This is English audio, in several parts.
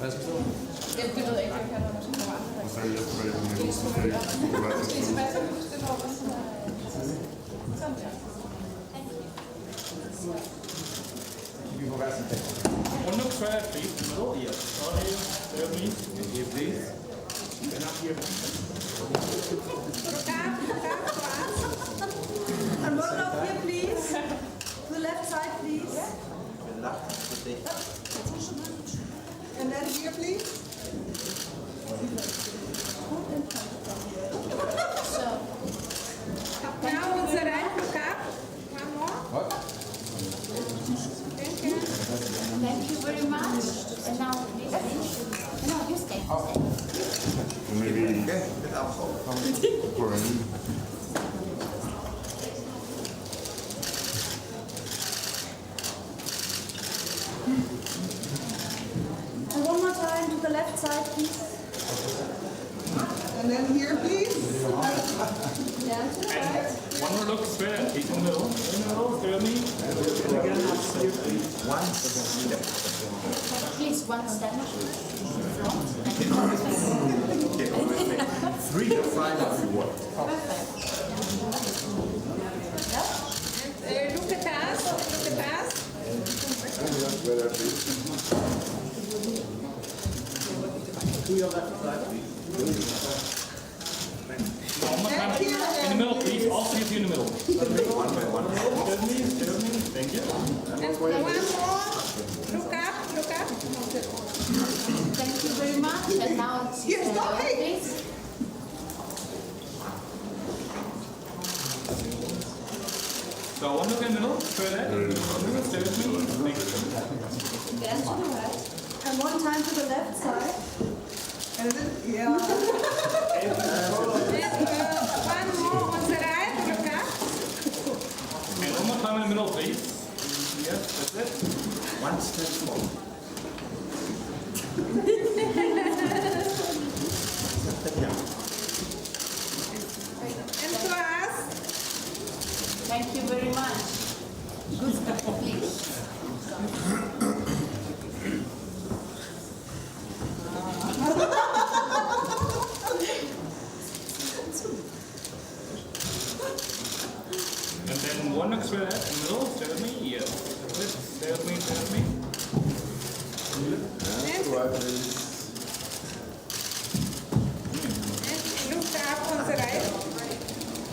Det ved jeg ikke, jeg kan der måske nogle andre. Og så er jeg på det med vi får hver sin dag. One look square, please. Middle, yes. Sorry, bear with me. Here, please. And up here. And one up here, please. To the left side, please. And then here, please. So, Now on the right, look up. One more. what? Thank you very much. And now, please. No, you stay. Maybe. Okay, for And one more time to the left side, please. And then here, please. Down to the right. One more look square, please. In the middle. In the middle, bear with me. And again, up here, please. Please, one step. Three to five if you want. Look at us. Look at us. To your left side, please. One more time. In the middle, please. All three of you in the middle. One by one. Bear with me, bear with me. Thank you. And one more. Look up. Look up. Thank you very much. And now, Yes, stop, hey. please. So one look in the middle, square that. Stay with me. Thank you. Down to the right. And one time to the left side. And then, yeah. One more on the right. Look up. And one more time in the middle, please. Yes, that's it. One step forward. And to us. Thank you very much. Good step, please. And then one look square that in the middle. Stay with me. Yes, that's it. Stay with me, stay with me. And look up on the right.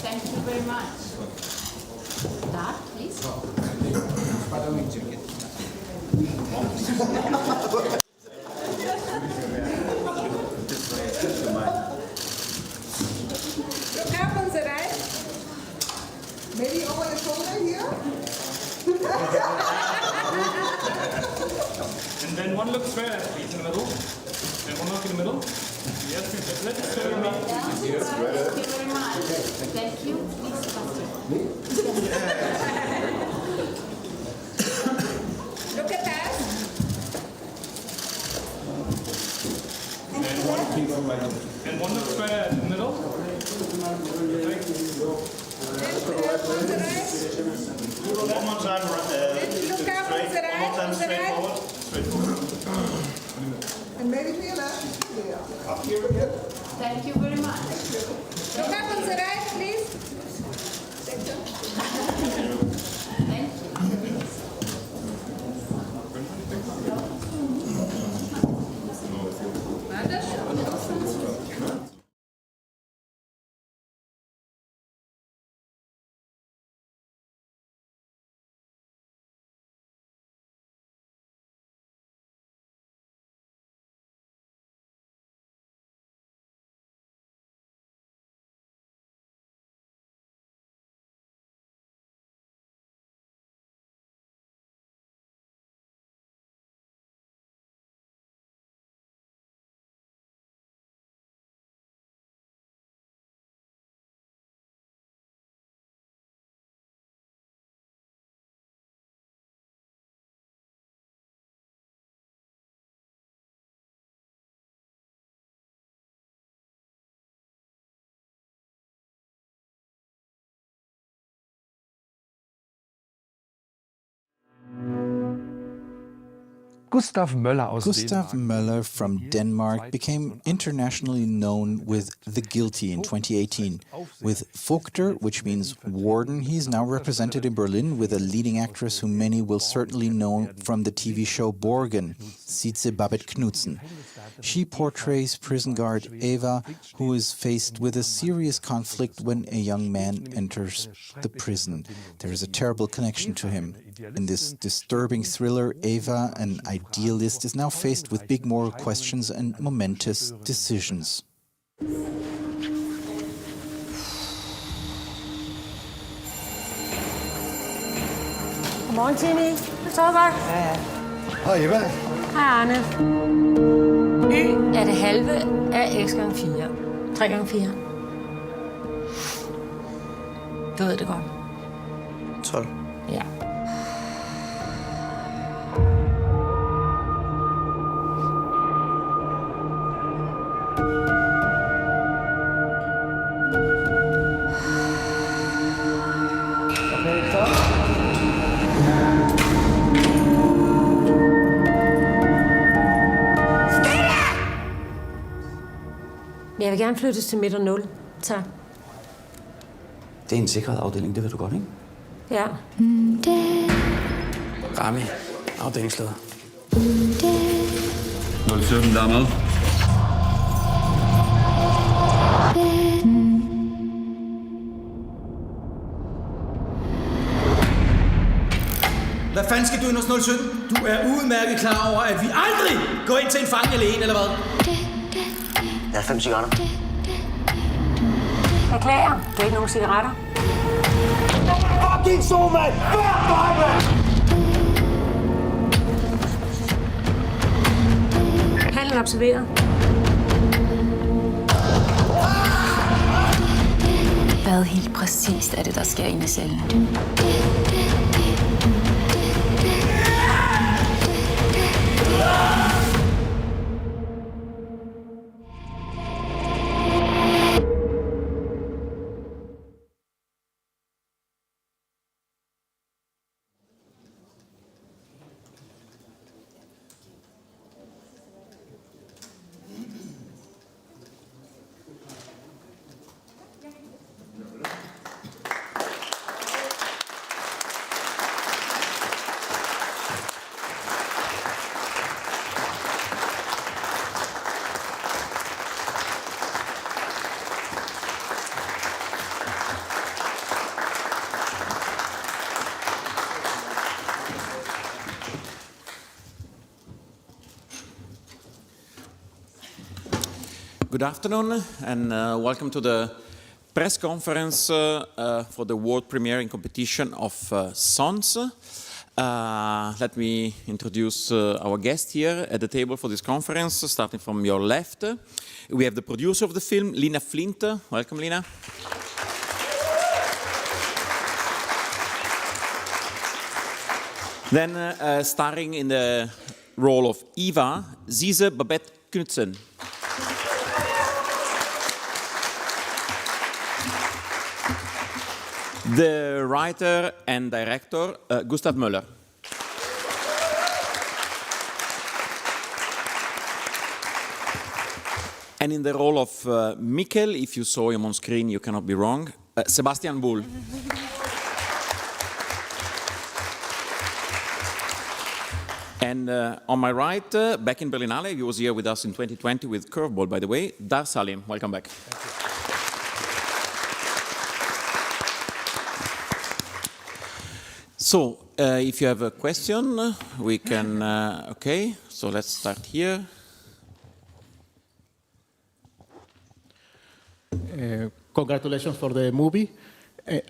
Thank you very much. Start, please. Why don't we check it? This way, it's to mine. Look up on the right. Maybe over the shoulder here. And then one look square, please, in the middle. And one look in the middle. Yes, that's it. Stay with me. Thank you very much. Thank you. Please, Look at us. And one look square in the middle. On the right. One more time, Look up on the right. one more time On the straight right. forward. Straight forward. And maybe to your left. Thank you very much. Look up on the right, please. Gustav Möller from Denmark became internationally known with The Guilty in 2018. With Vogter, which means warden, he is now represented in Berlin with a leading actress whom many will certainly know from the TV show Borgen, Sietze Babette Knudsen. She portrays prison guard Eva, who is faced with a serious conflict when a young man enters the prison. There is a terrible connection to him. In this disturbing thriller, Eva, an idealist, is now faced with big moral questions and momentous decisions. Godmorgen, Tini. Du sover godt? Ja. Hej, Eva. Hej, Arne. Y er det halve af x gange 4. 3 gange 4. Du ved det godt. 12. Ja. Okay, så. Jeg vil gerne flyttes til midt og 0. Tak. Det er en sikret afdeling, det ved du godt, ikke? Ja. Rami, afdelingsleder. 07, der er med. Hvad fanden skal du ind hos 07? Du er udmærket klar over, at vi aldrig går ind til en fange alene, eller hvad? Jeg har 5 cigaretter. Beklager, du har ikke nogen cigaretter. Fucking so, mand! Handlen observeret. Hvad helt præcist er det, der sker inde i cellen? Good afternoon and welcome to the press conference for the world premiering competition of songs. Let me introduce our guest here at the table for this conference, starting from your left. We have the producer of the film, Lina Flint. Welcome, Lina. Then starring in the role of Eva, Sietze Babette Knudsen. The writer and director, Gustav Möller. And in the role of Mikkel, if you saw him on screen, you cannot be wrong, Sebastian Bull. And on my right, back in Berlinale, he was here with us in 2020 with Curveball, by the way, Dar Salim. Welcome back. So, if you have a question, we can, okay, so let's start here. Congratulations for the movie.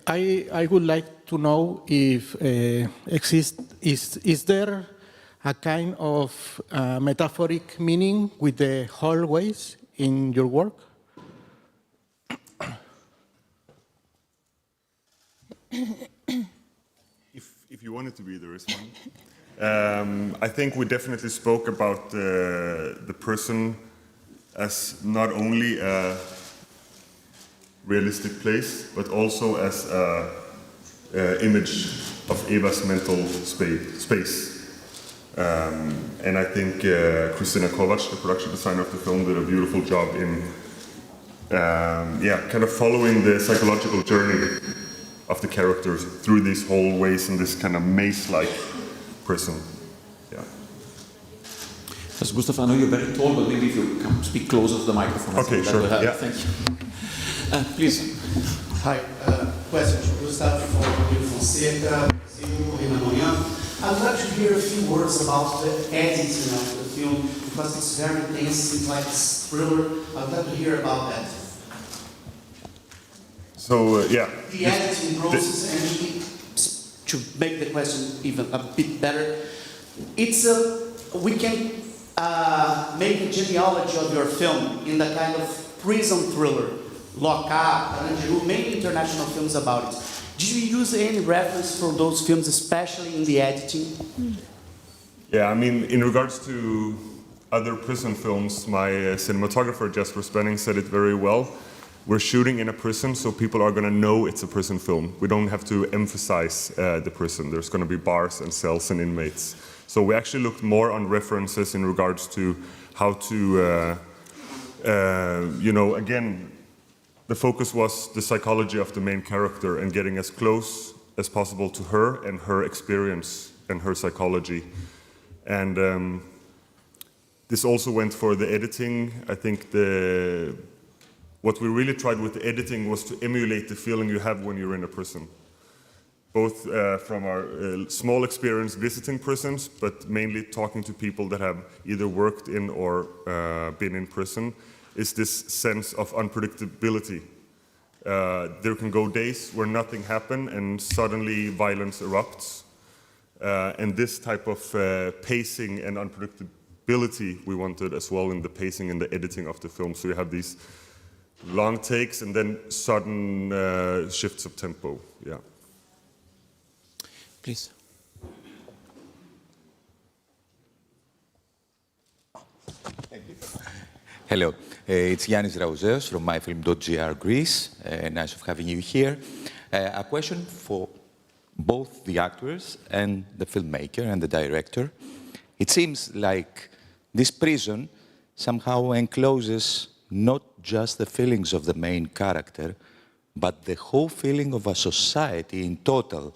I would like to know if is there a kind of metaphoric meaning with the hallways in your work? If you want it to be, there is one. I think we definitely spoke about the person as not only a realistic place, but also as an image of Eva's mental space. And I think Kristina Kovac, the production designer of the film, did a beautiful job in kind of following the psychological journey of the characters through these hallways and this kind of maze-like prison. Yeah. Yes, Gustav, I know you're very tall, but maybe if you come speak closer to the microphone. Okay, sure. Yeah. Thank you. Please. Hi, question to Gustav from Fonseca, I would like to hear a few words about the editing of the film, because it's very intense, it's like a thriller. I would like to hear about that. So, The editing process, and to make the question even a bit better, it's we can make a genealogy of your film in the kind of prison thriller, Lock Up, and many international films about it. Did you use any reference for those films, especially in the editing? Yeah, I mean, in regards to other prison films, my cinematographer, Jesper Spenning, said it very well. We're shooting in a prison, so people are going to know it's a prison film. We don't have to emphasize the prison. There's going to be bars and cells and inmates. So we actually looked more on references in regards to how to, again, the focus was the psychology of the main character and getting as close as possible to her and her experience and her psychology. And this also went for the editing. I think what we really tried with the editing was to emulate the feeling you have when you're in a prison. Both from our small experience visiting prisons, but mainly talking to people that have either worked in or been in prison, is this sense of unpredictability. There can go days where nothing happens and suddenly violence erupts. And this type of pacing and unpredictability we wanted as well in the pacing and the editing of the film. So you have these long takes and then sudden shifts of tempo. Yeah. Please. Thank you. Hello, it's Yannis Raouzeos from myfilm.gr Greece. Nice of having you here. A question for both the actors and the filmmaker and the director. It seems like this prison somehow encloses not just the feelings of the main character, but the whole feeling of a society in total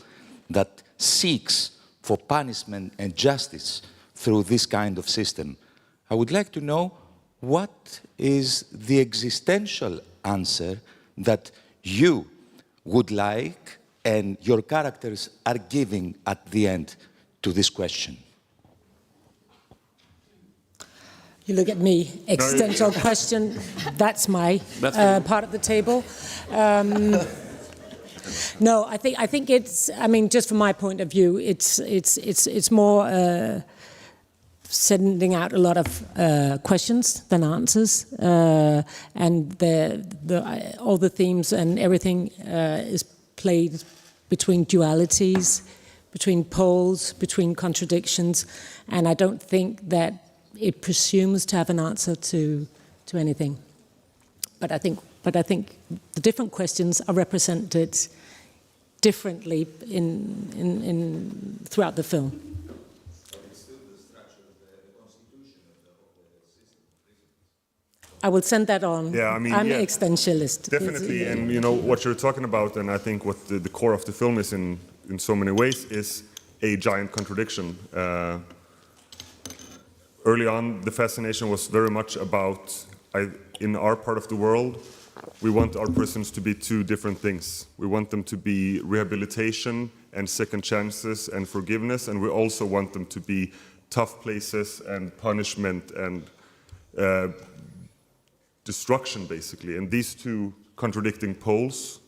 that seeks for punishment and justice through this kind of system. I would like to know what is the existential answer that you would like and your characters are giving at the end to this question? You look at me, existential question, that's my part of the table. No, I think it's, I mean, just from my point of view, it's more sending out a lot of questions than answers, and all the themes and everything is played between dualities, between poles, between contradictions, and I don't think that it presumes to have an answer to anything. But I think the different questions are represented differently in throughout the film. I will send that on. Yeah, I mean, I'm an existentialist. Definitely, and you know what you're talking about, and I think what the core of the film is in so many ways is a giant contradiction. Early on, the fascination was very much about, in our part of the world, we want our prisons to be two different things. We want them to be rehabilitation and second chances and forgiveness, and we also want them to be tough places and punishment and destruction, basically. And these two contradicting poles,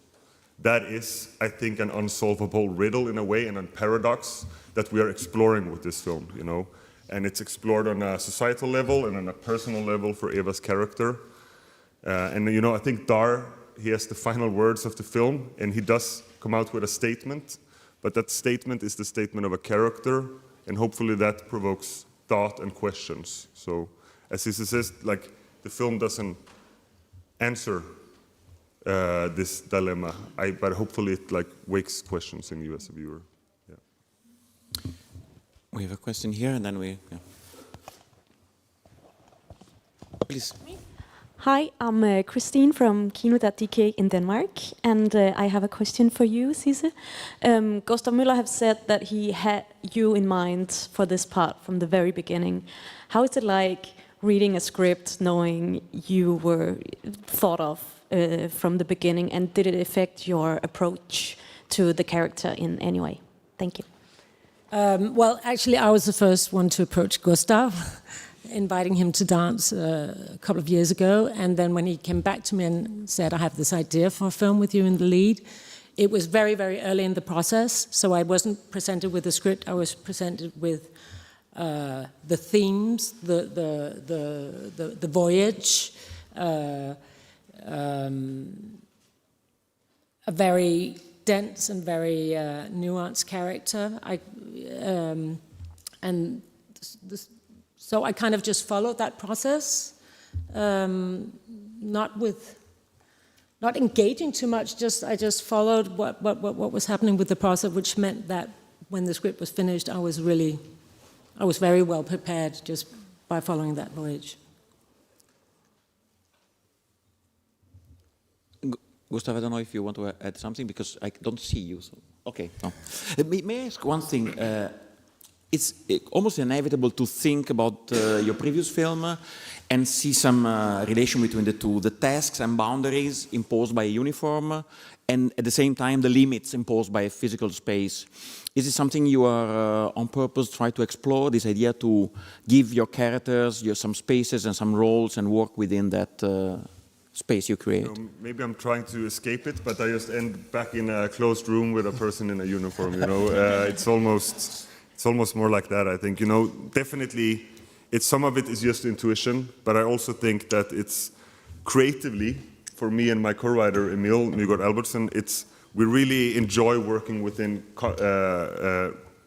that is, I think, an unsolvable riddle in a way and a paradox that we are exploring with this film, you know. And it's explored on a societal level and on a personal level for Eva's character. And, you know, I think Dar, he has the final words of the film, and he does come out with a statement, but that statement is the statement of a character, and hopefully that provokes thought and questions. So, as he says, like, the film doesn't answer this dilemma, but hopefully it, like, wakes questions in you as a viewer. Yeah. We have a question here, and then we... Yeah. Please. Hi, I'm Christine from Kino.dk in Denmark, and I have a question for you, Sisse. Gustav Møller have said that he had you in mind for this part from the very beginning. How is it like reading a script knowing you were thought of from the beginning, and did it affect your approach to the character in any way? Thank you. Well, actually, I was the first one to approach Gustav, inviting him to dance a couple of years ago. And then when he came back to me and said, I have this idea for a film with you in the lead, it was very, very early in the process. So I wasn't presented with the script. I was presented with the themes, the voyage, a very dense and very nuanced character. So I kind of just followed that process, not engaging too much. I just followed what was happening with the process, which meant that when the script was finished, I was very well prepared just by following that voyage. Gustav, I don't know if you want to add something, because I don't see you. So. Okay. No. May I ask one thing? It's almost inevitable to think about your previous film and see some relation between the two, the tasks and boundaries imposed by a uniform, and at the same time the limits imposed by a physical space. Is it something you are on purpose try to explore, this idea to give your characters some spaces and some roles and work within that space you create? Maybe I'm trying to escape it, but I just end back in a closed room with a person in a uniform, you know. It's almost more like that, I think. You know, definitely, some of it is just intuition, but I also think that it's creatively, for me and my co-writer, Emil Nygaard Albertsen, we really enjoy working within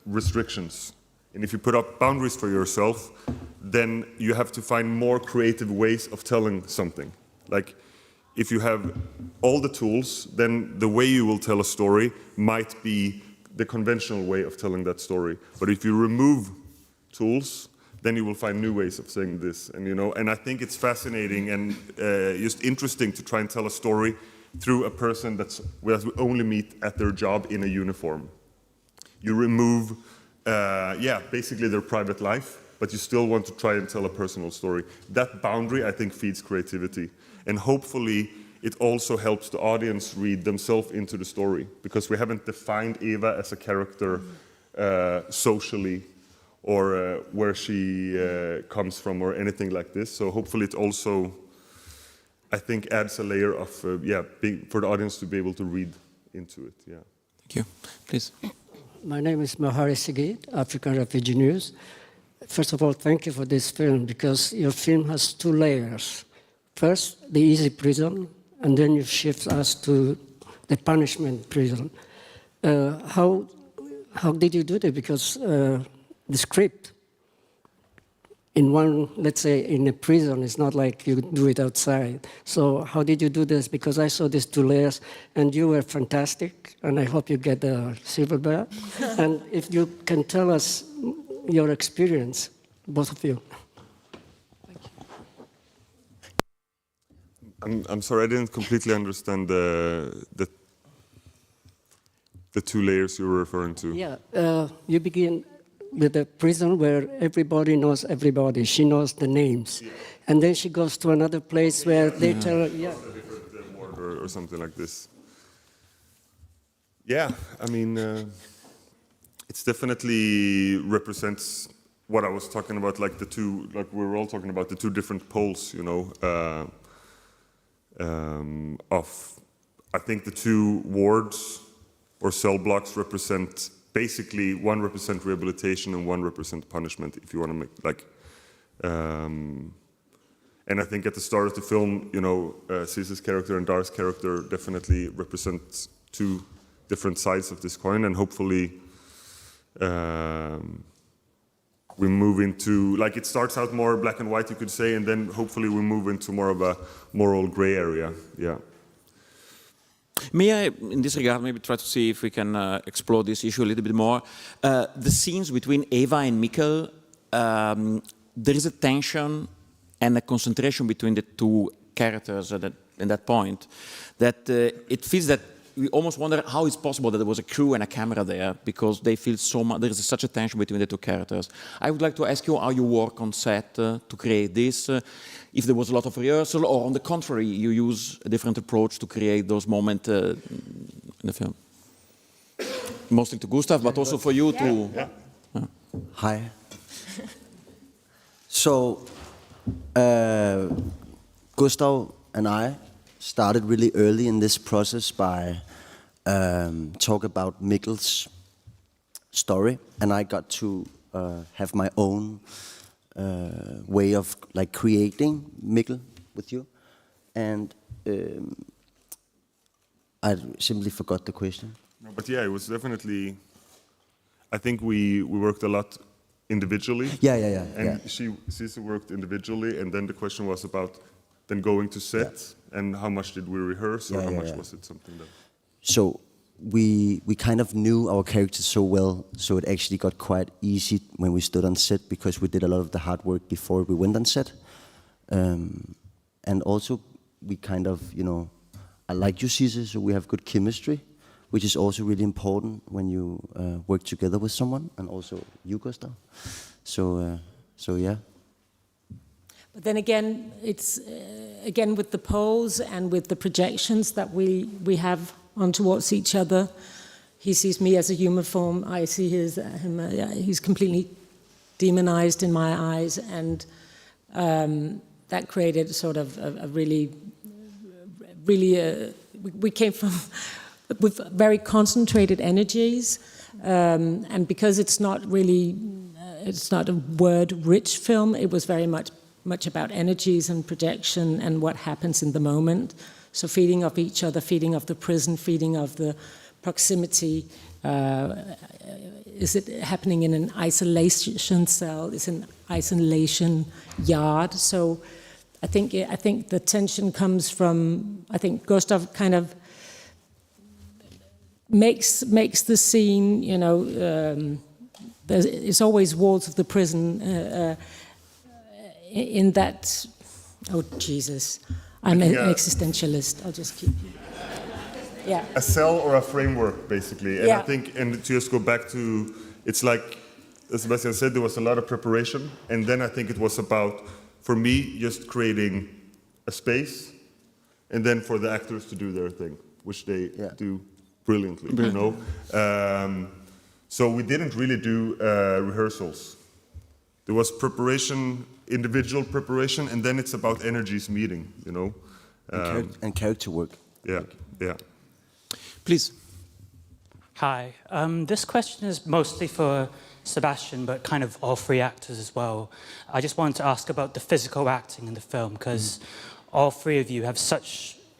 restrictions. And if you put up boundaries for yourself, then you have to find more creative ways of telling something. Like, if you have all the tools, then the way you will tell a story might be the conventional way of telling that story. But if you remove tools, then you will find new ways of saying this. And, you know, and I think it's fascinating and just interesting to try and tell a story through a person that we only meet at their job in a uniform. You remove, basically their private life, but you still want to try and tell a personal story. That boundary, I think, feeds creativity. And hopefully, it also helps the audience read themselves into the story, because we haven't defined Eva as a character socially, or where she comes from, or anything like this. So hopefully it also, I think, adds a layer of, for the audience to be able to read into it. Yeah. Thank you. Please. My name is Mahari Sigit, African Refugee News. First of all, thank you for this film, because your film has two layers. First, the easy prison, and then you shift us to the punishment prison. How did you do that? Because the script in one, let's say, in a prison, it's not like you do it outside. So how did you do this? Because I saw these two layers, and you were fantastic, and I hope you get the silver bear. And if you can tell us your experience, both of you. I'm sorry, I didn't completely understand the two layers you were referring to. Yeah, you begin with a prison where everybody knows everybody. She knows the names. Yeah. And then she goes to another place where they tell her, yeah. Or something like this. Yeah, I mean, it's definitely represents what I was talking about, like we were all talking about the two different poles, you know, I think the two wards or cell blocks represent, basically, one represents rehabilitation and one represents punishment, if you want to make, like, and I think at the start of the film, you know, Sisse's character and Dar's character definitely represent two different sides of this coin, and hopefully we move into, like, it starts out more black and white, you could say, and then hopefully we move into more of a moral gray area, yeah. May I, in this regard, maybe try to see if we can explore this issue a little bit more? The scenes between Eva and Mikkel, there is a tension and a concentration between the two characters at that point, that it feels that we almost wonder how it's possible that there was a crew and a camera there, because they feel so much, there is such a tension between the two characters. I would like to ask you how you work on set to create this, if there was a lot of rehearsal, or on the contrary, you use a different approach to create those moments in the film. Mostly to Gustav, but also for you too. Yeah. Hi. So, Gustav and I started really early in this process by talk about Mikkel's story, and I got to have my own way of like creating Mikkel with you, and I simply forgot the question. No, but yeah, it was definitely. I think we worked a lot individually. Yeah. And Cisse worked individually, and then the question was about then going to set and how much did we rehearse, or how much was it something that. So we kind of knew our characters so well, so it actually got quite easy when we stood on set, because we did a lot of the hard work before we went on set. And also we kind of, I like you, Cisse, so we have good chemistry, which is also really important when you work together with someone, and also you, Gustav. So yeah. But then again, it's again with the pose and with the projections that we have on towards each other. He sees me as a human form. I see him. He's completely demonized in my eyes, and that created sort of a really. We came from with very concentrated energies, and because it's not a word-rich film. It was very much about energies and projection and what happens in the moment. So feeding off each other, feeding off the prison, feeding off the proximity. Is it happening in an isolation cell? Is it an isolation yard? So I think the tension comes from, I think Gustav kind of makes the scene, it's always walls of the prison in that, oh Jesus, I'm an existentialist, I'll just keep you. Yeah. A cell or a framework, basically. And Yeah. I think, and to just go back to, it's like, as Sebastian said, there was a lot of preparation. And then I think it was about, for me, just creating a space, and then for the actors to do their thing, which they do brilliantly, So we didn't really do rehearsals. There was preparation, individual preparation, and then it's about energies meeting, And character work. Yeah. Please. Hi. This question is mostly for Sebastian, but kind of all three actors as well. I just wanted to ask about the physical acting in the film, because all three of you have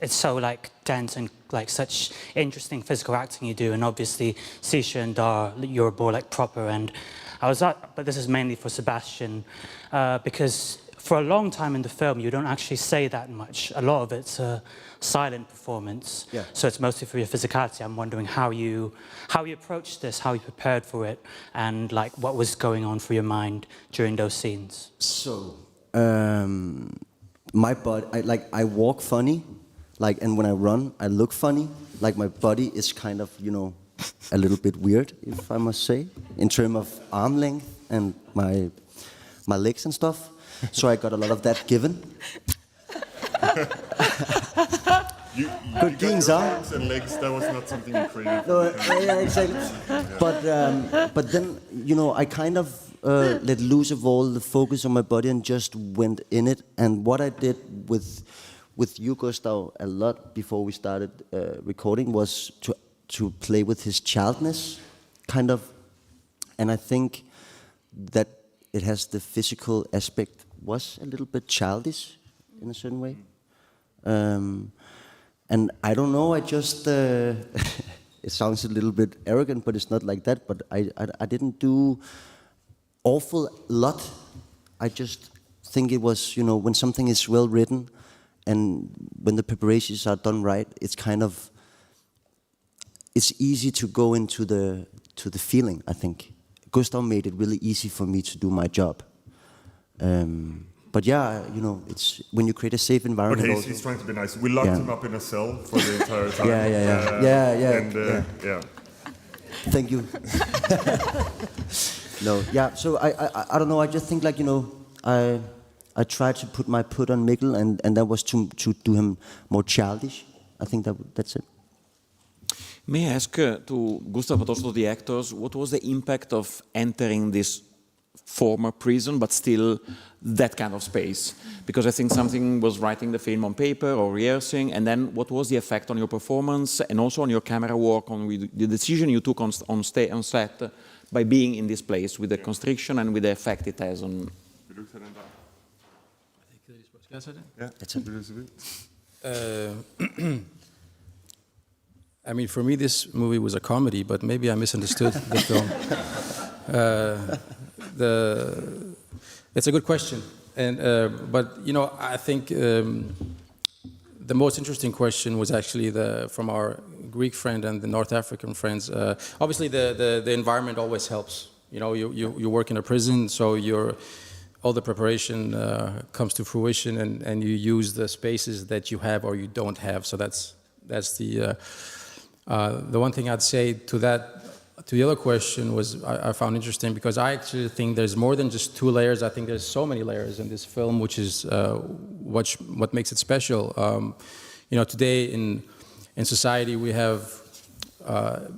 it's so like dense and like such interesting physical acting you do, and obviously Sisha and Dar, you're more like proper. And but this is mainly for Sebastian, because for a long time in the film you don't actually say that much. A lot of it's a silent performance, so it's mostly for your physicality. I'm wondering how you approached this, how you prepared for it, and like what was going on for your mind during those scenes. So my body, I walk funny, and when I run, I look funny. Like my body is kind of, a little bit weird, if I must say, in terms of arm length and my legs and stuff. So I got a lot of that given. Good genes, arms and legs, that was not something you created. No, yeah, exactly. But then, I kind of let loose of all the focus on my body and just went in it. And what I did with you, Gustav, a lot before we started recording was to play with his childness, kind of. And I think that it has the physical aspect was a little bit childish in a certain way. And I don't know, I just, it sounds a little bit arrogant, but it's not like that, but I didn't do awful lot. I just think it was, when something is well written and when the preparations are done right, it's kind of it's easy to go into the feeling, I think. Gustav made it really easy for me to do my job. But yeah, you know, it's when you create a safe environment. Okay, also, he's trying to be nice. We locked him up in a cell for the entire time. Yeah. Thank you. No, yeah. So I don't know. I just think, like, you know, I tried to put my foot on Mikkel, and that was to do him more childish. I think that's it. May I ask to Gustav, but also to the actors, what was the impact of entering this former prison, but still that kind of space? Because I think something was writing the film on paper or rehearsing, and then what was the effect on your performance and also on your camera work, on the decision you took on set by being in this place with the constriction and with the effect it has on... I mean, for me, this movie was a comedy, but maybe I misunderstood the film. It's a good question, but you know, I think the most interesting question was actually from our Greek friend and the North African friends. Obviously, the environment always helps. You know, you work in a prison, so all the preparation comes to fruition, and you use the spaces that you have or you don't have. So that's the one thing I'd say to that. To the other question was I found interesting because I actually think there's more than just 2 layers. I think there's so many layers in this film, which is what makes it special. You know, today in society we have.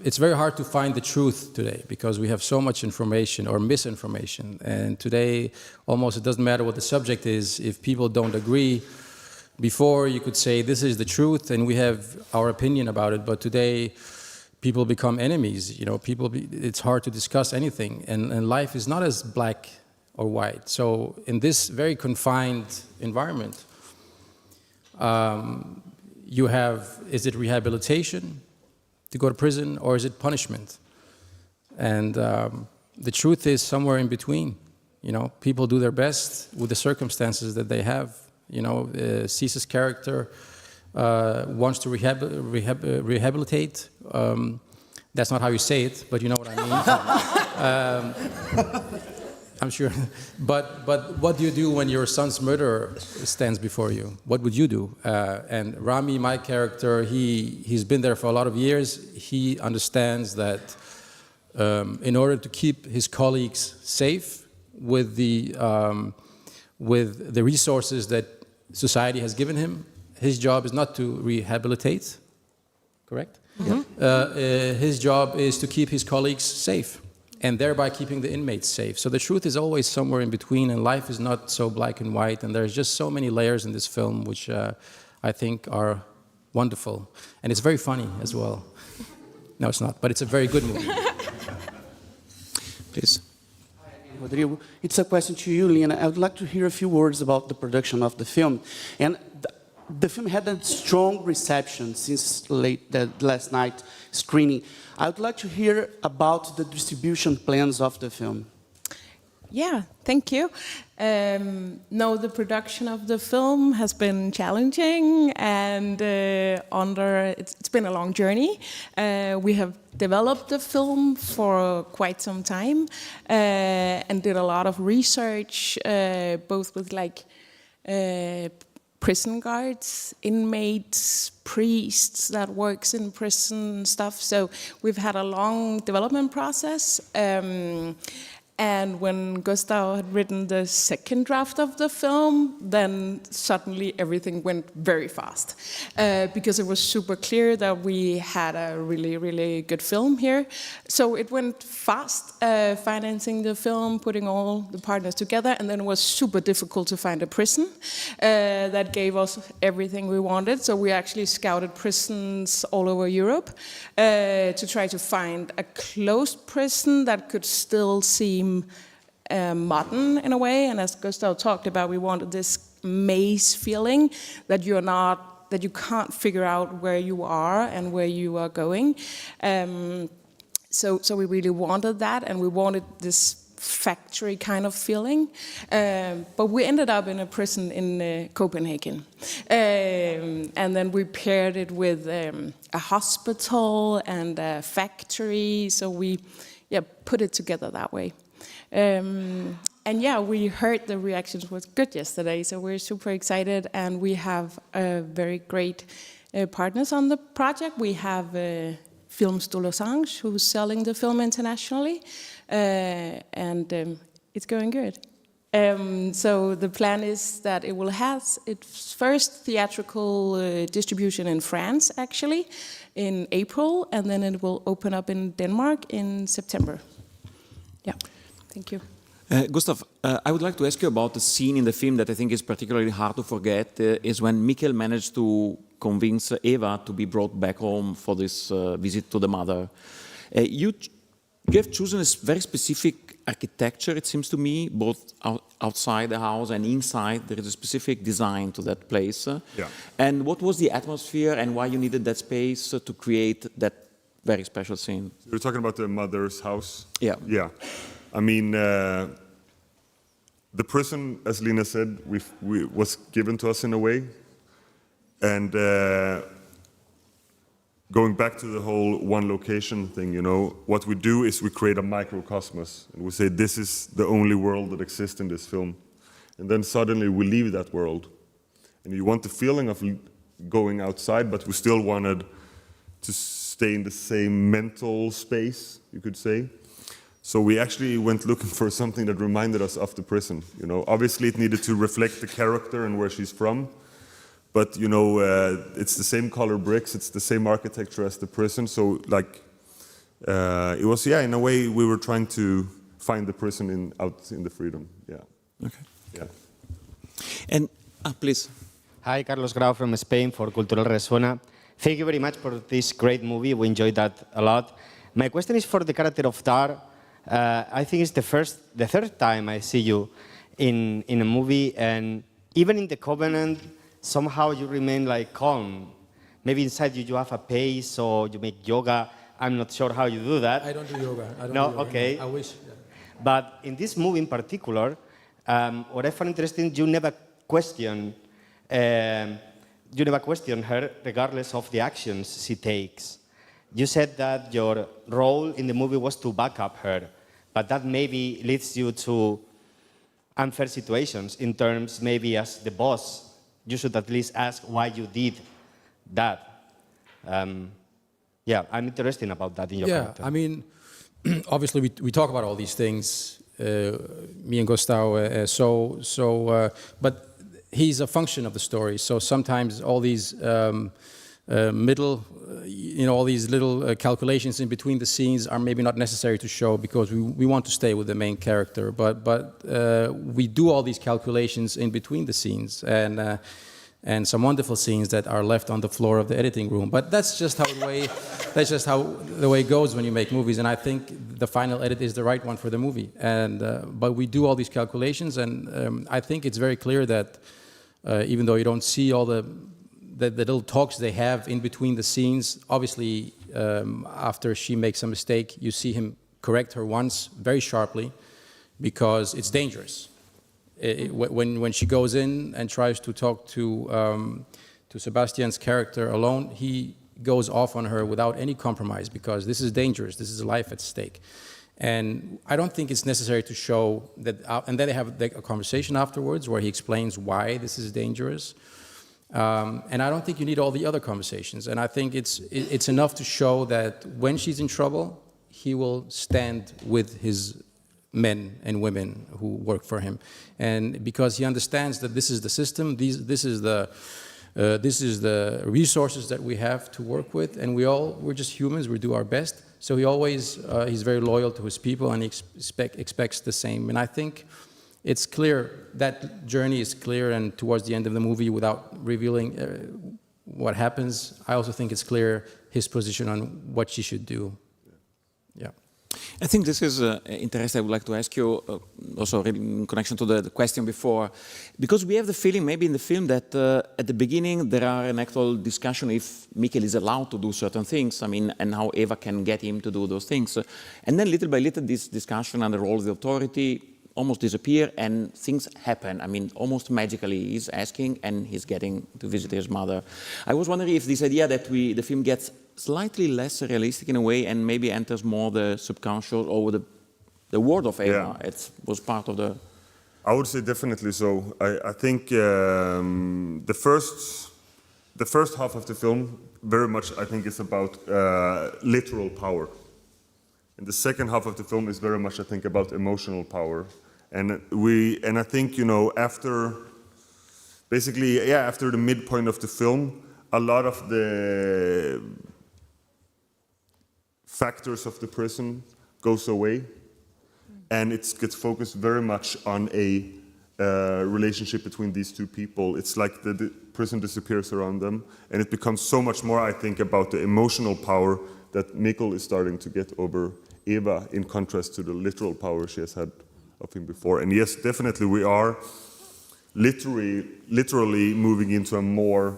It's very hard to find the truth today because we have so much information or misinformation. And today, almost it doesn't matter what the subject is. If people don't agree, before you could say this is the truth and we have our opinion about it. But today, people become enemies. You know, it's hard to discuss anything. And life is not as black or white. So in this very confined environment, you have, is it rehabilitation to go to prison, or is it punishment? And the truth is somewhere in between. You know, people do their best with the circumstances that they have. You know, Caesar's character wants to rehabilitate. That's not how you say it, but you know what I mean. I'm sure. But what do you do when your son's murderer stands before you? What would you do? And Rami, my character, he's been there for a lot of years. He understands that in order to keep his colleagues safe with the resources that society has given him, his job is not to rehabilitate, correct? Mm-hmm. His job is to keep his colleagues safe, and thereby keeping the inmates safe. So the truth is always somewhere in between, and life is not so black and white, and there's just so many layers in this film which I think are wonderful. And it's very funny as well. No, it's not, but it's a very good movie. Please. Rodrigo, it's a question to you, Lena. I would like to hear a few words about the production of the film. And the film had a strong reception since last night screening. I would like to hear about the distribution plans of the film. Yeah, thank you. No, the production of the film has been challenging, and it's been a long journey. We have developed the film for quite some time and did a lot of research, both with prison guards, inmates, priests that works in prison stuff. So we've had a long development process. And when Gustav had written the second draft of the film, then suddenly everything went very fast. Because it was super clear that we had a really, really good film here. So it went fast, financing the film, putting all the partners together, and then it was super difficult to find a prison that gave us everything we wanted. So we actually scouted prisons all over Europe to try to find a closed prison that could still seem modern in a way, and as Gustav talked about, we wanted this maze feeling that you can't figure out where you are and where you are going. So we really wanted that, and we wanted this factory kind of feeling. But we ended up in a prison in Copenhagen. And then we paired it with a hospital and a factory. So we put it together that way. And yeah, we heard the reactions was good yesterday, so we're super excited, and we have very great partners on the project. We have Films de Los Angeles, who's selling the film internationally, and it's going good. So the plan is that it will have its first theatrical distribution in France, actually, in April, and then it will open up in Denmark in September. Yeah, thank you. Gustav, I would like to ask you about the scene in the film that I think is particularly hard to forget, is when Mikkel managed to convince Eva to be brought back home for this visit to the mother. You have chosen a very specific architecture, it seems to me, both outside the house and inside. There is a specific design to that place. Yeah. And what was the atmosphere and why you needed that space to create that very special scene? You're talking about the mother's house? Yeah. Yeah. I mean, the prison, as Lina said, was given to us in a way. And going back to the whole one location thing, you know, what we do is we create a microcosmos. And we say, this is the only world that exists in this film. And then suddenly we leave that world. And you want the feeling of going outside, but we still wanted to stay in the same mental space, you could say. So we actually went looking for something that reminded us of the prison. You know, obviously it needed to reflect the character and where she's from, but you know, it's the same color bricks, it's the same architecture as the prison. So like, it was, yeah, in a way we were trying to find the prison out in the freedom. Yeah. Okay. Yeah. And please. Hi, Carlos Grau from Spain for Cultural Resuena. Thank you very much for this great movie. We enjoyed that a lot. My question is for the character of Tar. I think it's the third time I see you in a movie, and even in the Covenant, somehow you remain like calm. Maybe inside you have a pace, or you make yoga. I'm not sure how you do that. I don't do yoga. Okay. No, I wish. Yeah. But in this movie in particular, what I found interesting, you never question her regardless of the actions she takes. You said that your role in the movie was to back up her, but that maybe leads you to unfair situations in terms maybe as the boss. You should at least ask why you did that. Yeah, I'm interested about that in your character. I mean, obviously we talk about all these things, me and Gustav, but he's a function of the story. So sometimes all these all these little calculations in between the scenes are maybe not necessary to show because we want to stay with the main character. But we do all these calculations in between the scenes and some wonderful scenes that are left on the floor of the editing room. But that's just how the way it goes when you make movies. And I think the final edit is the right one for the movie. But we do all these calculations, and I think it's very clear that even though you don't see all the little talks they have in between the scenes, obviously after she makes a mistake, you see him correct her once very sharply because it's dangerous. When she goes in and tries to talk to Sebastian's character alone, he goes off on her without any compromise because this is dangerous, this is life at stake. And I don't think it's necessary to show that, and then they have a conversation afterwards where he explains why this is dangerous. And I don't think you need all the other conversations. And I think it's enough to show that when she's in trouble, he will stand with his men and women who work for him. And because he understands that this is the system, this is the resources that we have to work with, and we're just humans, we do our best. So he's very loyal to his people, and he expects the same. And I think it's clear, that journey is clear, and towards the end of the movie, without revealing what happens, I also think it's clear his position on what she should do. Yeah. I think this is interesting. I would like to ask you, also in connection to the question before, because we have the feeling, maybe in the film, that at the beginning there are an actual discussion if Mikkel is allowed to do certain things, I mean, and how Eva can get him to do those things. And then little by little this discussion and the role of the authority almost disappear and things happen. I mean, almost magically, he's asking and he's getting to visit his mother. I was wondering if this idea that the film gets slightly less realistic in a way and maybe enters more the subconscious or the world of Eva. Yeah. It was part of the... I would say definitely so. I think the first half of the film very much, I think, is about literal power. And the second half of the film is very much, I think, about emotional power. And I think, you know, after the midpoint of the film, a lot of the factors of the prison goes away, and it gets focused very much on a relationship between these two people. It's like the prison disappears around them, and it becomes so much more, I think, about the emotional power that Mikkel is starting to get over Eva, in contrast to the literal power she has had of him before. And yes, definitely we are literally moving into a more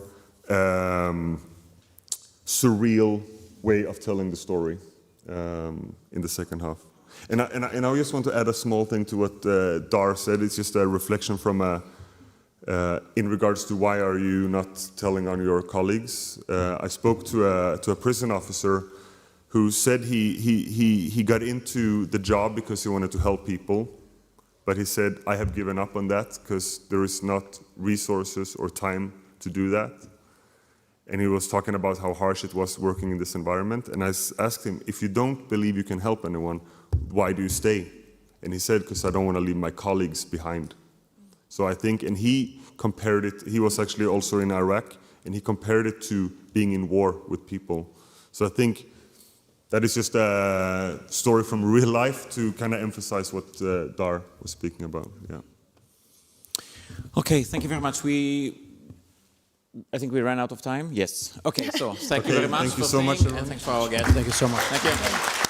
surreal way of telling the story in the second half. And I just want to add a small thing to what Dar said. It's just a reflection from in regards to why are you not telling on your colleagues. I spoke to a prison officer who said he got into the job because he wanted to help people, but he said, I have given up on that because there is not resources or time to do that. And he was talking about how harsh it was working in this environment. And I asked him, if you don't believe you can help anyone, why do you stay? And he said, because I don't want to leave my colleagues behind. So I think, and he compared it, he was actually also in Iraq, and he compared it to being in war with people. So I think that is just a story from real life to kind of emphasize what Dar was speaking about. Yeah. Okay, thank you very much. I think we ran out of time. Yes. Okay, so thank you very much thank you for so much, and thanks for our guests. Thank you so much. Thank you.